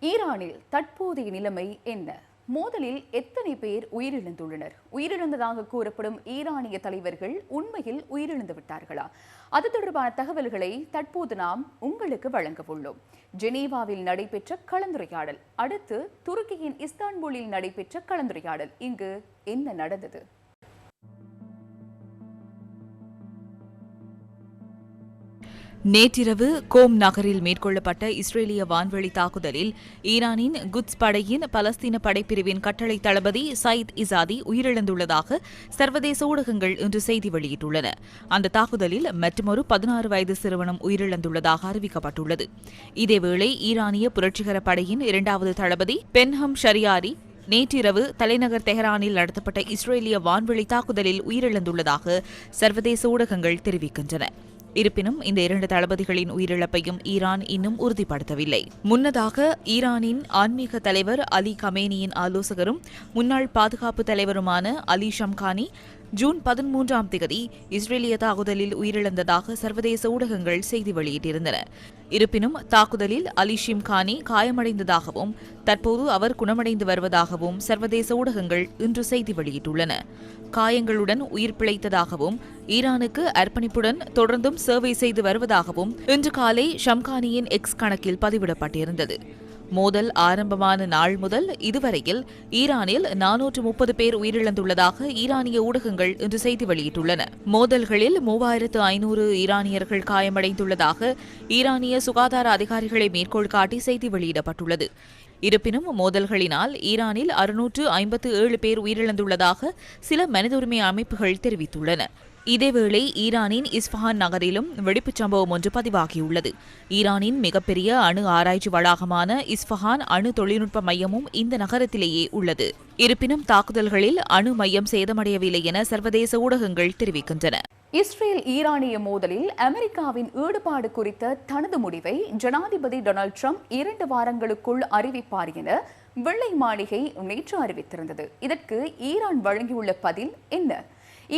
ஈரானில் தற்போதைய நிலைமை என்ன? மோதலில் எத்தனை பேர் உயிரிழந்துள்ளனர்? உயிரிழந்ததாக கூறப்படும் ஈரானிய தலைவர்கள் உண்மையில் உயிரிழந்து விட்டார்களா? அது தொடர்பான தகவல்களை தற்போது நாம் உங்களுக்கு வழங்க உள்ளோம். ஜெனீவாவில் நடைபெற்ற கலந்துரையாடல், அடுத்து துருக்கியின் இஸ்தான்புல்லில் நடைபெற்ற கலந்துரையாடல். இங்கு என்ன நடந்தது? நேற்றிரவு கோம் நகரில் மேற்கொள்ளப்பட்ட இஸ்ரேலிய வான்வெளி தாக்குதலில் ஈரானின் குட்ஸ் படையின் பலஸ்தீன படைப்பிரிவின் கட்டளை தளபதி சயித் இசாதி உயிரிழந்துள்ளதாக சர்வதேச ஊடகங்கள் இன்று செய்தி வெளியிட்டுள்ளன. அந்த தாக்குதலில் மற்றொரு 16 வயது சிறுவனும் உயிரிழந்துள்ளதாக அறிவிக்கப்பட்டுள்ளது. இதேவேளை ஈரானிய புரட்சிகர படையின் 2வது தளபதி பென்ஹம் ஷரியாரி நேற்றிரவு தலைநகர் தெஹரானில் நடத்தப்பட்ட இஸ்ரேலிய வான்வெளி தாக்குதலில் உயிரிழந்துள்ளதாக சர்வதேச ஊடகங்கள் தெரிவிக்கின்றன. இருப்பினும் இந்த 2 தளபதிகளின் உயிரிழப்பையும் ஈரான் இன்னும் உறுதிப்படுத்தவில்லை. முன்னதாக ஈரானின் ஆன்மீக தலைவர் அலி கமேனியின் ஆலோசகரும் முன்னாள் பாதுகாப்பு தலைவருமான அலி ஷம்கானி ஜூன் 13ஆம் தேதி இஸ்ரேலிய தாக்குதலில் உயிரிழந்ததாக சர்வதேச ஊடகங்கள் செய்தி வெளியிட்டிருந்தன. இருப்பினும் தாக்குதலில் அலி ஷிம்கானி காயமடைந்ததாகவும் தற்போது அவர் குணமடைந்து வருவதாகவும் சர்வதேச ஊடகங்கள் இன்று செய்தி வெளியிட்டுள்ளன. காயங்களுடன் உயிர் பிழைத்ததாகவும் ஈரானுக்கு அர்ப்பணிப்புடன் தொடர்ந்தும் சேவை செய்து வருவதாகவும் இன்று காலை ஷம்கானியின் எக்ஸ் கணக்கில் பதிவிடப்பட்டிருந்தது. மோதல் ஆரம்பமான நாள் முதல் இதுவரையில் ஈரானில் 430 பேர் உயிரிழந்துள்ளதாக ஈரானிய ஊடகங்கள் இன்று செய்தி வெளியிட்டுள்ளன. மோதல்களில் 3500 ஈரானியர்கள் காயமடைந்துள்ளதாக ஈரானிய சுகாதார அதிகாரிகளை மேற்கோள் காட்டி செய்தி வெளியிடப்பட்டுள்ளது. இருப்பினும் மோதல்களினால் ஈரானில் 657 பேர் உயிரிழந்துள்ளதாக சில மனித உரிமை அமைப்புகள் தெரிவித்துள்ளன. இதேவேளை ஈரானின் இஸ்ஃபஹான் நகரிலும் வெடிப்புச் சம்பவம் ஒன்று பதிவாகியுள்ளது. ஈரானின் மிகப்பெரிய அணு ஆராய்ச்சி வளாகமான இஸ்ஃபஹான் அணு தொழில்நுட்ப மையமும் இந்த நகரத்திலேயே உள்ளது. இருப்பினும் தாக்குதல்களில் அணு மையம் சேதமடையவில்லை என சர்வதேச ஊடகங்கள் தெரிவிக்கின்றன. இஸ்ரேல் ஈரானிய மோதலில் அமெரிக்காவின் ஈடுபாடு குறித்த தனது முடிவை ஜனாதிபதி டொனால்ட் ட்ரம்ப் 2 வாரங்களுக்குள் அறிவிப்பார் என வெள்ளை மாளிகை நேற்று அறிவித்திருந்தது. இதற்கு ஈரான் வழங்கியுள்ள பதில் என்ன?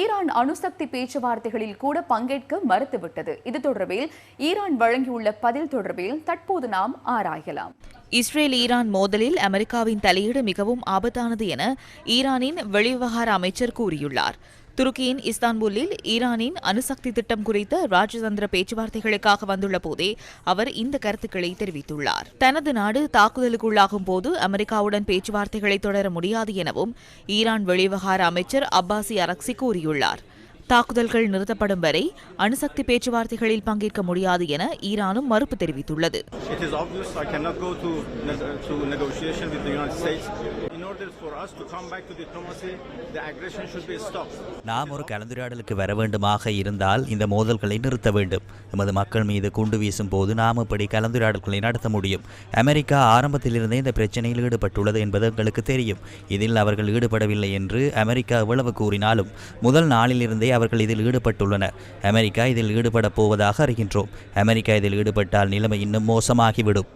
ஈரான் அணுசக்தி பேச்சுவார்த்தைகளில் கூட பங்கேற்க மறுத்துவிட்டது. இது தொடர்பில் ஈரான் வழங்கியுள்ள பதில் தொடர்பில் தற்போது நாம் ஆராயலாம். இஸ்ரேல் ஈரான் மோதலில் அமெரிக்காவின் தலையீடு மிகவும் ஆபத்தானது என ஈரானின் வெளிவிவகார அமைச்சர் கூறியுள்ளார். துருக்கியின் இஸ்தான்புல்லில் ஈரானின் அணுசக்தி திட்டம் குறித்த ராஜதந்திர பேச்சுவார்த்தைகளுக்காக வந்துள்ள போதே அவர் இந்த கருத்துக்களை தெரிவித்துள்ளார். தனது நாடு தாக்குதலுக்குள்ளாகும் போது அமெரிக்காவுடன் பேச்சுவார்த்தைகளை தொடர முடியாது எனவும் ஈரான் வெளிவிவகார அமைச்சர் அப்பாசி அரக்சி கூறியுள்ளார். தாக்குதல்கள் நிறுத்தப்படும் வரை அணுசக்தி பேச்சுவார்த்தைகளில் பங்கேற்க முடியாது என ஈரானும் மறுப்பு தெரிவித்துள்ளது. நாம் ஒரு கலந்துரையாடலுக்கு வர வேண்டுமாக இருந்தால் இந்த மோதல்களை நிறுத்த வேண்டும். எமது மக்கள் மீது குண்டு வீசும் போது நாம் இப்படி கலந்துரையாடல்களை நடத்த முடியும். அமெரிக்கா ஆரம்பத்திலிருந்தே இந்த பிரச்சனையில் ஈடுபட்டுள்ளது என்பது எங்களுக்கு தெரியும். இதில் அவர்கள் ஈடுபடவில்லை என்று அமெரிக்கா எவ்வளவு கூறினாலும் முதல் நாளிலிருந்தே அவர்கள் இதில் ஈடுபட்டுள்ளனர். அமெரிக்கா இதில் ஈடுபடப் போவதாக அறிகின்றோம். அமெரிக்கா இதில் ஈடுபட்டால் நிலைமை இன்னும் மோசமாகிவிடும்.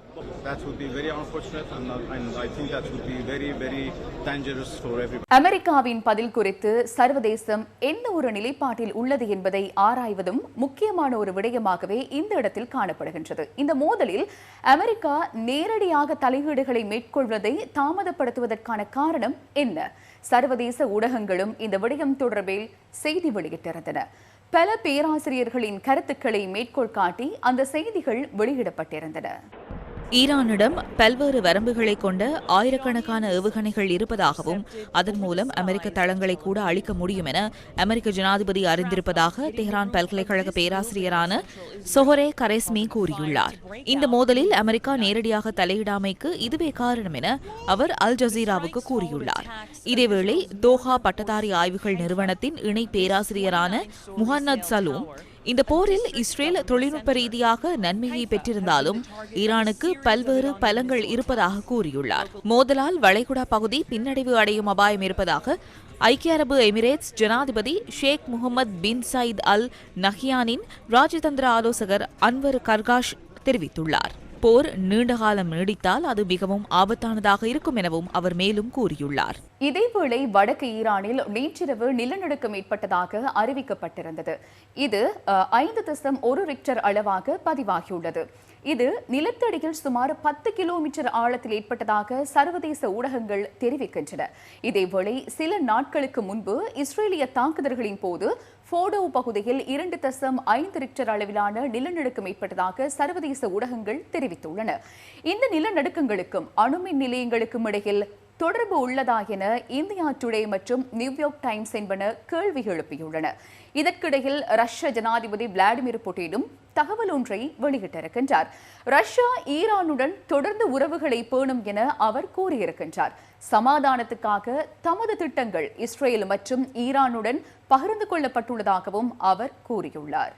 அமெரிக்காவின் பதில் குறித்து சர்வதேசம் என்ன ஒரு நிலைப்பாட்டில் உள்ளது என்பதை ஆராய்வதும் முக்கியமான ஒரு விடயமாகவே இந்த இடத்தில் காணப்படுகின்றது. இந்த மோதலில் அமெரிக்கா நேரடியாக தலையீடுகளை மேற்கொள்வதை தாமதப்படுத்துவதற்கான காரணம் என்ன? சர்வதேச ஊடகங்களும் இந்த விடயம் தொடர்பில் செய்தி வெளியிட்டிருந்தன. பல பேராசிரியர்களின் கருத்துக்களை மேற்கோள் காட்டி அந்த செய்திகள் வெளியிடப்பட்டிருந்தன. ஈரானிடம் பல்வேறு வரம்புகளை கொண்ட ஆயிரக்கணக்கான ஏவுகணைகள் இருப்பதாகவும் அதன் மூலம் அமெரிக்க தளங்களை கூட அழிக்க முடியும் என அமெரிக்க ஜனாதிபதி அறிந்திருப்பதாக தெஹ்ரான் பல்கலைக்கழக பேராசிரியரான சொஹரே கரெஸ்மி கூறியுள்ளார். இந்த மோதலில் அமெரிக்கா நேரடியாக தலையிடாமைக்கு இதுவே காரணம் என அவர் அல் ஜசீராவுக்கு கூறியுள்ளார். இதேவேளை தோஹா பட்டதாரி ஆய்வுகள் நிறுவனத்தின் இணை பேராசிரியரான முஹன்னத் சலூம் இந்த போரில் இஸ்ரேல் தொழில்நுட்ப ரீதியாக நன்மையை பெற்றிருந்தாலும் ஈரானுக்கு பல்வேறு பலங்கள் இருப்பதாக கூறியுள்ளார். மோதலால் வளைகுடா பகுதி பின்னடைவு அடையும் அபாயம் இருப்பதாக ஐக்கிய அரபு எமிரேட்ஸ் ஜனாதிபதி ஷேக் முகமது பின் சயித் அல் நஹ்யானின் ராஜதந்திர ஆலோசகர் அன்வர் கர்காஷ் தெரிவித்துள்ளார். போர் நீண்டகாலம் நீடித்தால் அது மிகவும் ஆபத்தானதாக இருக்கும் எனவும் அவர் மேலும் கூறியுள்ளார். இதேவேளை வடக்கு ஈரானில் நேற்றிரவு நிலநடுக்கம் ஏற்பட்டதாக அறிவிக்கப்பட்டிருந்தது. இது 5.1 ரிக்டர் அளவாக பதிவாகியுள்ளது. இது நிலத்தடியில் சுமார் 10 கிலோமீட்டர் ஆழத்தில் ஏற்பட்டதாக சர்வதேச ஊடகங்கள் தெரிவிக்கின்றன. இதேவேளை சில நாட்களுக்கு முன்பு இஸ்ரேலிய தாக்குதல்களின் போது போடோ பகுதியில் 2.5 ரிக்டர் அளவிலான நிலநடுக்கம் ஏற்பட்டதாக சர்வதேச ஊடகங்கள் தெரிவித்துள்ளன. இந்த நிலநடுக்கங்களுக்கும் அணுமின் நிலையங்களுக்கும் இடையில் தொடர்பு உள்ளதா என இந்தியா டுடே மற்றும் நியூயார்க் டைம்ஸ் என்பன கேள்வி எழுப்பியுள்ளன. இதற்கிடையில் ரஷ்ய ஜனாதிபதி விளாடிமிர் புட்டினும் தகவல் ஒன்றை வெளியிட்டிருக்கின்றார். ரஷ்யா ஈரானுடன் தொடர்ந்து உறவுகளை பேணும் என அவர் கூறியிருக்கின்றார். சமாதானத்துக்காக தமது திட்டங்கள் இஸ்ரேல் மற்றும் ஈரானுடன் பகிர்ந்து கொள்ளப்பட்டுள்ளதாகவும் அவர் கூறியுள்ளார்.